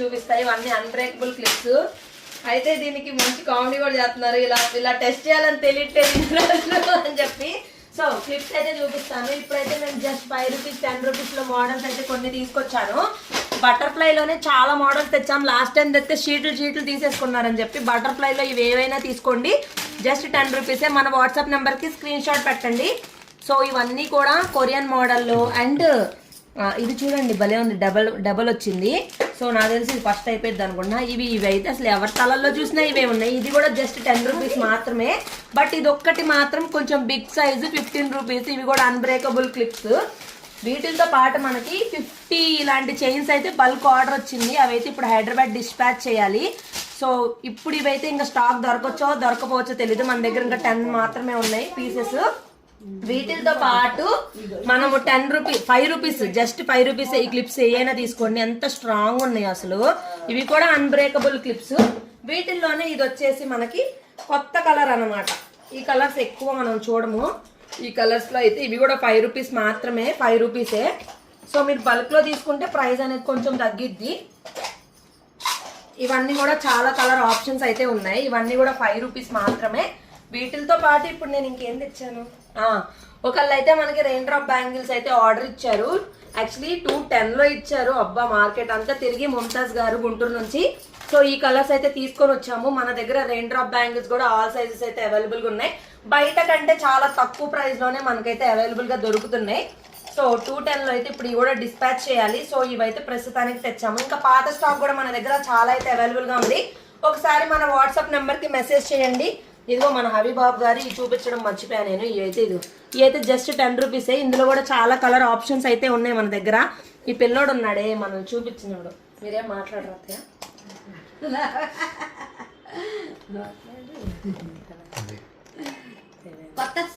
చూపిస్తాయి. ఇవన్నీ unbreakable clips. అయితే దీనికి మంచి కామెడీ కూడా చేస్తున్నారు, ఇలా టెస్ట్ చేయాలని తెలియట్లేదు అని చెప్పి. సో క్లిప్స్ అయితే చూపిస్తాను. ఇప్పుడైతే నేను జస్ట్ 5 రూపీస్ 10 రూపీస్లో మోడల్స్ అయితే కొన్ని తీసుకొచ్చాను. బటర్ఫ్లైలోనే చాలా మోడల్స్ తెచ్చాం. లాస్ట్ టైం తెస్తే షీట్లు తీసేసుకున్నారని చెప్పి బటర్ఫ్లైలో ఇవి ఏవైనా తీసుకోండి, జస్ట్ 10 రూపీసే. మన వాట్సాప్ నెంబర్కి స్క్రీన్ షాట్ పెట్టండి. సో ఇవన్నీ కూడా కొరియన్ మోడల్లో. అండ్ ఇది చూడండి భలే ఉంది, డబల్ వచ్చింది. సో నాకు తెలిసి ఇది ఫస్ట్ అయిపోయింది అనుకున్నా. ఇవి అయితే అసలు ఎవరి తలల్లో చూసినా ఇవే ఉన్నాయి. ఇది కూడా జస్ట్ 10 రూపీస్ మాత్రమే. బట్ ఇది ఒక్కటి మాత్రం కొంచెం బిగ్ సైజు 15 రూపీస్. ఇవి కూడా అన్బ్రేకబుల్ క్లిప్స్. వీటితో పాటు మనకి 50 ఇలాంటి చైన్స్ అయితే బల్క్ ఆర్డర్ వచ్చింది. అవైతే ఇప్పుడు హైదరాబాద్ డిస్పాచ్ చేయాలి. సో ఇప్పుడు ఇవైతే ఇంకా స్టాక్ దొరకపోవచ్చో తెలీదు. మన దగ్గర ఇంకా 10 మాత్రమే ఉన్నాయి పీసెస్. వీటితో పాటు మనము 5 రూపీస్ జస్ట్ 5 రూపీస్ ఈ క్లిప్స్ ఏమైనా తీసుకోండి, ఎంత స్ట్రాంగ్ ఉన్నాయి అసలు. ఇవి కూడా అన్బ్రేకబుల్ క్లిప్స్. వీటిల్లోనే ఇది వచ్చేసి మనకి కొత్త కలర్ అనమాట. ఈ కలర్స్ ఎక్కువ మనం చూడము. ఈ కలర్స్ లో అయితే ఇవి కూడా 5 రూపీస్ మాత్రమే, 5 రూపీసే. సో మీరు బల్క్ లో తీసుకుంటే ప్రైస్ అనేది కొంచెం తగ్గిద్ది. ఇవన్నీ కూడా చాలా కలర్ ఆప్షన్స్ అయితే ఉన్నాయి. ఇవన్నీ కూడా 5 రూపీస్ మాత్రమే. వీటితో పాటు ఇప్పుడు నేను ఇంకేం తెచ్చాను, ఒకళ్ళు అయితే మనకి రెయిన్ డ్రాప్ బ్యాంగిల్స్ అయితే ఆర్డర్ ఇచ్చారు. యాక్చువల్లీ 210లో ఇచ్చారు. అబ్బా మార్కెట్ అంతా తిరిగి ముంతాజ్ గారు గుంటూరు నుంచి. సో ఈ కలర్స్ అయితే తీసుకొని వచ్చాము. మన దగ్గర రెయిన్ డ్రాప్ బ్యాంగిల్స్ కూడా ఆల్ సైజెస్ అయితే అవైలబుల్ గా ఉన్నాయి. బయట కంటే చాలా తక్కువ ప్రైస్ లోనే మనకైతే అవైలబుల్ గా దొరుకుతున్నాయి. సో 210లో అయితే ఇప్పుడు ఇవి కూడా డిస్పాచ్ చేయాలి. సో ఇవైతే ప్రస్తుతానికి తెచ్చాము. ఇంకా పాత స్టాక్ కూడా మన దగ్గర చాలా అయితే అవైలబుల్ గా ఉంది. ఒకసారి మన వాట్సాప్ నెంబర్ కి మెసేజ్ చేయండి. ఇదిగో మన హబీబాబు గారు ఇవి చూపించడం మర్చిపోయా నేను. ఇవైతే జస్ట్ 10 రూపీసే. ఇందులో కూడా చాలా కలర్ ఆప్షన్స్ అయితే ఉన్నాయి మన దగ్గర. ఈ పిల్లోడు ఉన్నాడే మనం చూపించినాడు, మీరేం మాట్లాడరా?